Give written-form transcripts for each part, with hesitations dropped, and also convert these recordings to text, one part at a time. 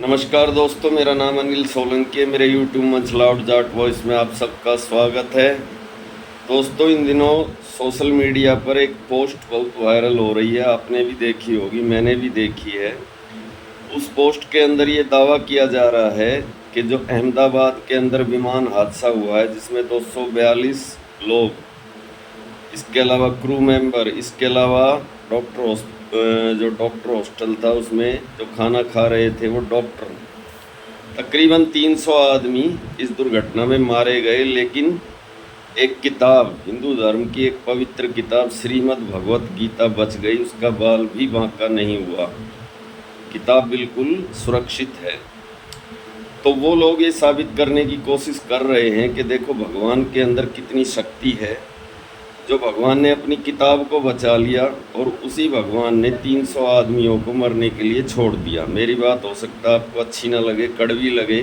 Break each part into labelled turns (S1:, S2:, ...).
S1: नमस्कार दोस्तों, मेरा नाम अनिल सोलंकी है। मेरे यूट्यूब मंच लाउड जाट वॉइस में आप सबका स्वागत है। दोस्तों, इन दिनों सोशल मीडिया पर एक पोस्ट बहुत वायरल हो रही है, आपने भी देखी होगी, मैंने भी देखी है। उस पोस्ट के अंदर ये दावा किया जा रहा है कि जो अहमदाबाद के अंदर विमान हादसा हुआ है जिसमें 242 लोग, इसके अलावा क्रू मेंबर, इसके अलावा जो डॉक्टर हॉस्टल था उसमें जो खाना खा रहे थे वो डॉक्टर, तकरीबन 300 आदमी इस दुर्घटना में मारे गए। लेकिन एक किताब, हिंदू धर्म की एक पवित्र किताब श्रीमद् भगवत गीता बच गई, उसका बाल भी बांका नहीं हुआ। किताब बिल्कुल सुरक्षित है। तो वो लोग ये साबित करने की कोशिश कर रहे हैं कि देखो भगवान के अंदर कितनी शक्ति है। जो भगवान ने अपनी किताब को बचा लिया और उसी भगवान ने 300 आदमियों को मरने के लिए छोड़ दिया। मेरी बात हो सकता है आपको अच्छी ना लगे, कड़वी लगे,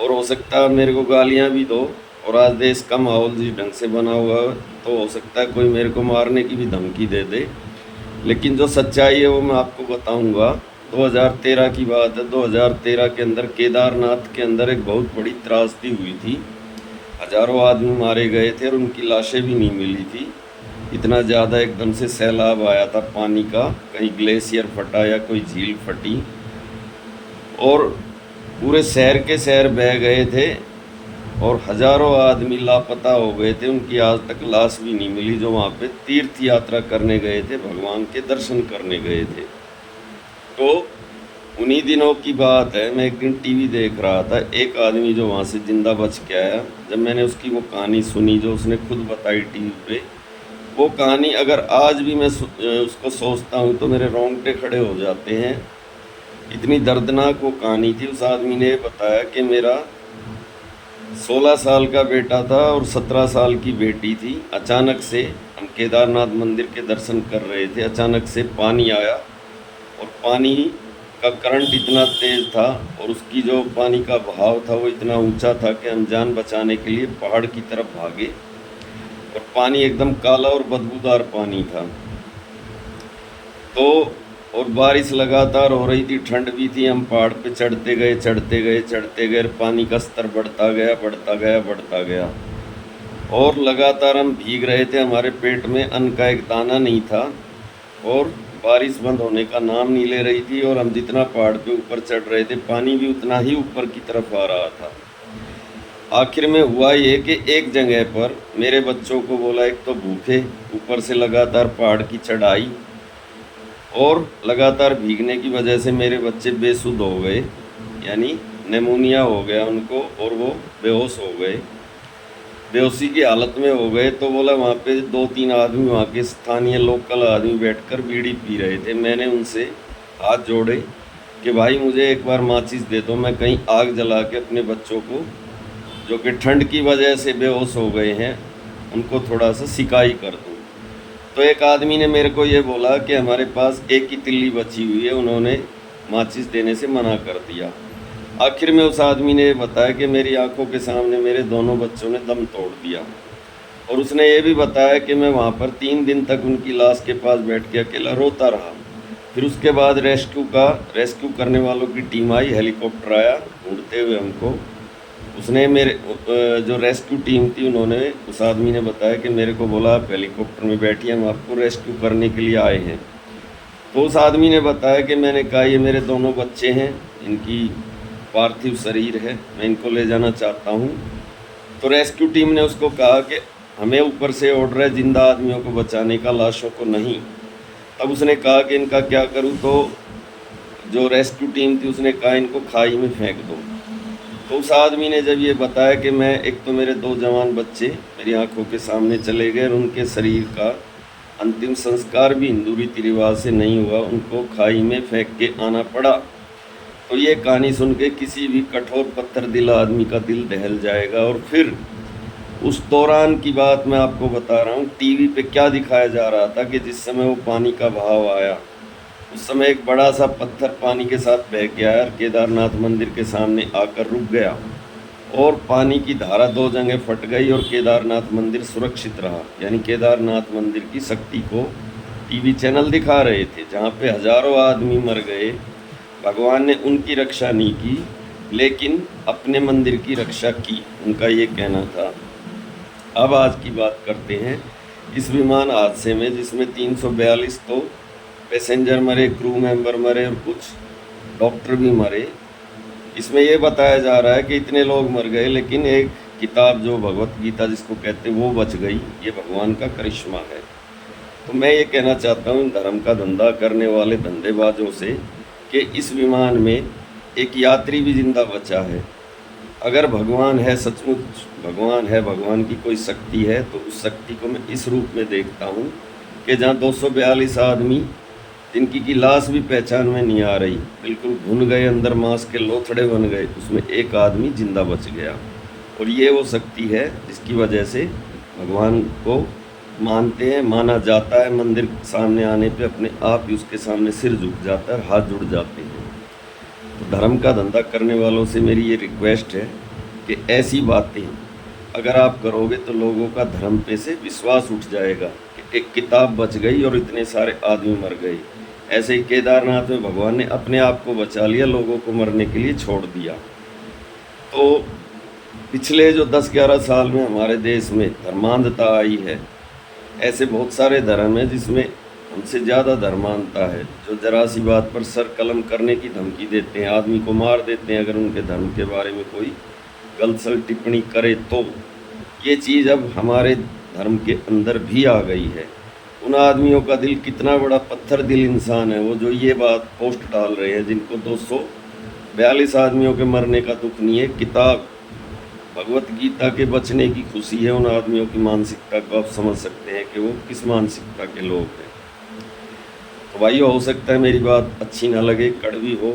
S1: और हो सकता है मेरे को गालियां भी दो। और आज देश का माहौल जिस ढंग से बना हुआ है तो हो सकता है कोई मेरे को मारने की भी धमकी दे दे। लेकिन जो सच्चाई है वो मैं आपको बताऊंगा। 2013 की बात है। 2013 के अंदर केदारनाथ के अंदर एक बहुत बड़ी त्रासदी हुई थी। हजारों आदमी मारे गए थे और उनकी लाशें भी नहीं मिली थी। इतना ज़्यादा एकदम से सैलाब आया था पानी का, कहीं ग्लेशियर फटा या कोई झील फटी और पूरे शहर के शहर बह गए थे और हजारों आदमी लापता हो गए थे। उनकी आज तक लाश भी नहीं मिली, जो वहाँ पे तीर्थ यात्रा करने गए थे, भगवान के दर्शन करने गए थे। तो उन्हीं दिनों की बात है, मैं एक दिन टीवी देख रहा था, एक आदमी जो वहाँ से जिंदा बच के आया। जब मैंने उसकी वो कहानी सुनी जो उसने खुद बताई टीवी पे, वो कहानी अगर आज भी मैं उसको सोचता हूँ तो मेरे रोंगटे खड़े हो जाते हैं। इतनी दर्दनाक वो कहानी थी। उस आदमी ने बताया कि मेरा 16 साल का बेटा था और 17 साल की बेटी थी। अचानक से हम केदारनाथ मंदिर के दर्शन कर रहे थे, अचानक से पानी आया और पानी का करंट इतना तेज़ था और उसकी जो पानी का बहाव था वो इतना ऊंचा था कि हम जान बचाने के लिए पहाड़ की तरफ भागे और पानी एकदम काला और बदबूदार पानी था। तो और बारिश लगातार हो रही थी, ठंड भी थी। हम पहाड़ पे चढ़ते गए चढ़ते गए चढ़ते गए, पानी का स्तर बढ़ता गया बढ़ता गया बढ़ता गया और लगातार हम भीग रहे थे। हमारे पेट में अन्न का एक दाना नहीं था और बारिश बंद होने का नाम नहीं ले रही थी। और हम जितना पहाड़ पे ऊपर चढ़ रहे थे पानी भी उतना ही ऊपर की तरफ आ रहा था। आखिर में हुआ ये कि एक जगह पर मेरे बच्चों को बोला, एक तो भूखे, ऊपर से लगातार पहाड़ की चढ़ाई और लगातार भीगने की वजह से मेरे बच्चे बेसुध हो गए, यानी निमोनिया हो गया उनको और वो बेहोश हो गए, बेहोशी की हालत में हो गए। तो बोला वहाँ पे 2-3 आदमी, वहाँ के स्थानीय लोकल आदमी बैठकर बीड़ी पी रहे थे। मैंने उनसे हाथ जोड़े कि भाई मुझे एक बार माचिस दे दो, मैं कहीं आग जला के अपने बच्चों को जो कि ठंड की वजह से बेहोश हो गए हैं उनको थोड़ा सा सिकाई कर दूँ। तो एक आदमी ने मेरे को ये बोला कि हमारे पास एक ही तिल्ली बची हुई है, उन्होंने माचिस देने से मना कर दिया। आखिर में उस आदमी ने बताया कि मेरी आंखों के सामने मेरे दोनों बच्चों ने दम तोड़ दिया। और उसने ये भी बताया कि मैं वहाँ पर 3 दिन तक उनकी लाश के पास बैठ के अकेला रोता रहा। फिर उसके बाद रेस्क्यू करने वालों की टीम आई, हेलीकॉप्टर आया ढूंढते हुए हमको। उसने जो रेस्क्यू टीम थी, उन्होंने, उस आदमी ने बताया कि मेरे को बोला आप हेलीकॉप्टर में बैठिए, हम आपको रेस्क्यू करने के लिए आए हैं। तो उस आदमी ने बताया कि मैंने कहा ये मेरे दोनों बच्चे हैं, इनकी पार्थिव शरीर है, मैं इनको ले जाना चाहता हूँ। तो रेस्क्यू टीम ने उसको कहा कि हमें ऊपर से ऑर्डर है जिंदा आदमियों को बचाने का, लाशों को नहीं। तब उसने कहा कि इनका क्या करूँ। तो जो रेस्क्यू टीम थी उसने कहा इनको खाई में फेंक दो। तो उस आदमी ने जब ये बताया कि मैं, एक तो मेरे 2 जवान बच्चे मेरी आंखों के सामने चले गए और उनके शरीर का अंतिम संस्कार भी हिंदू रीति रिवाज से नहीं हुआ, उनको खाई में फेंक के आना पड़ा। तो ये कहानी सुन के किसी भी कठोर पत्थर दिल आदमी का दिल दहल जाएगा। और फिर उस दौरान की बात मैं आपको बता रहा हूँ, टीवी पे क्या दिखाया जा रहा था कि जिस समय वो पानी का बहाव आया उस समय एक बड़ा सा पत्थर पानी के साथ बह के आया और केदारनाथ मंदिर के सामने आकर रुक गया और पानी की धारा 2 जगह फट गई और केदारनाथ मंदिर सुरक्षित रहा। यानी केदारनाथ मंदिर की शक्ति को टीवी चैनल दिखा रहे थे, जहाँ पे हजारों आदमी मर गए, भगवान ने उनकी रक्षा नहीं की, लेकिन अपने मंदिर की रक्षा की, उनका ये कहना था। अब आज की बात करते हैं इस विमान हादसे में, जिसमें 342 तो पैसेंजर मरे, क्रू मेंबर मरे और कुछ डॉक्टर भी मरे। इसमें ये बताया जा रहा है कि इतने लोग मर गए, लेकिन एक किताब जो भगवत गीता जिसको कहते हैं वो बच गई। ये भगवान का करिश्मा है। तो मैं ये कहना चाहता हूँ इन धर्म का धंधा करने वाले धंधेबाजों से कि इस विमान में एक यात्री भी जिंदा बचा है। अगर भगवान है, सचमुच भगवान है, भगवान की कोई शक्ति है, तो उस शक्ति को मैं इस रूप में देखता हूँ कि जहाँ 242 आदमी जिनकी की लाश भी पहचान में नहीं आ रही, बिल्कुल भुन गए, अंदर मांस के लोथड़े बन गए, उसमें एक आदमी जिंदा बच गया। और ये वो शक्ति है जिसकी वजह से भगवान को मानते हैं, माना जाता है। मंदिर सामने आने पे अपने आप ही उसके सामने सिर झुक जाता है, हाथ जुड़ जाते हैं। तो धर्म का धंधा करने वालों से मेरी ये रिक्वेस्ट है कि ऐसी बातें अगर आप करोगे तो लोगों का धर्म पे से विश्वास उठ जाएगा कि एक किताब बच गई और इतने सारे आदमी मर गए। ऐसे ही केदारनाथ में भगवान ने अपने आप को बचा लिया, लोगों को मरने के लिए छोड़ दिया। तो पिछले जो 10-11 साल में हमारे देश में धर्मांधता आई है, ऐसे बहुत सारे धर्म हैं जिसमें हमसे ज़्यादा धर्मांधता है, जो जरा सी बात पर सर कलम करने की धमकी देते हैं, आदमी को मार देते हैं अगर उनके धर्म के बारे में कोई गलत सलत टिप्पणी करे तो। ये चीज़ अब हमारे धर्म के अंदर भी आ गई है। उन आदमियों का दिल कितना बड़ा पत्थर दिल इंसान है वो, जो ये बात पोस्ट डाल रहे हैं, जिनको 242 आदमियों के मरने का दुख नहीं है, किताब भगवत गीता के बचने की खुशी है। उन आदमियों की मानसिकता को आप समझ सकते हैं कि वो किस मानसिकता के लोग हैं। तो भाइयों, हो सकता है मेरी बात अच्छी ना लगे, कड़वी हो,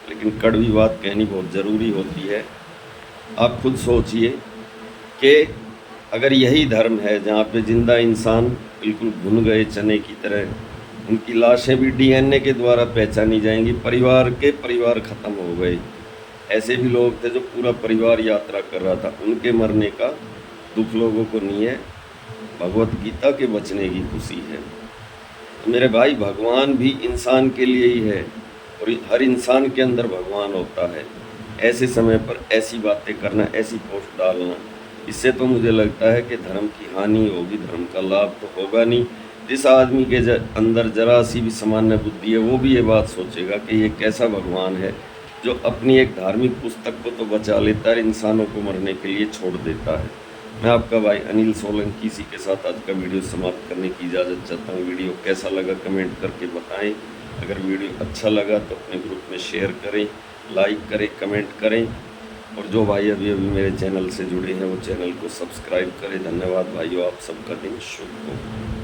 S1: लेकिन कड़वी बात कहनी बहुत ज़रूरी होती है। आप खुद सोचिए कि अगर यही धर्म है जहाँ पे जिंदा इंसान बिल्कुल भुन गए चने की तरह, उनकी लाशें भी डीएनए के द्वारा पहचानी जाएंगी, परिवार के परिवार ख़त्म हो गए। ऐसे भी लोग थे जो पूरा परिवार यात्रा कर रहा था, उनके मरने का दुख लोगों को नहीं है, भगवत गीता के बचने की खुशी है। तो मेरे भाई, भगवान भी इंसान के लिए ही है और हर इंसान के अंदर भगवान होता है। ऐसे समय पर ऐसी बातें करना, ऐसी पोस्ट डालना, इससे तो मुझे लगता है कि धर्म की हानि होगी, धर्म का लाभ तो होगा नहीं। जिस आदमी के अंदर जरा सी भी सामान्य बुद्धि है वो भी ये बात सोचेगा कि ये कैसा भगवान है जो अपनी एक धार्मिक पुस्तक को तो बचा लेता है, इंसानों को मरने के लिए छोड़ देता है। मैं आपका भाई अनिल सोलंकी इसी के साथ आज का वीडियो समाप्त करने की इजाज़त चाहता हूँ। वीडियो कैसा लगा कमेंट करके बताएं। अगर वीडियो अच्छा लगा तो अपने ग्रुप में शेयर करें, लाइक करें, कमेंट करें। और जो भाई अभी अभी मेरे चैनल से जुड़े हैं वो चैनल को सब्सक्राइब करें। धन्यवाद भाइयों, आप सबका दिन शुभ हो।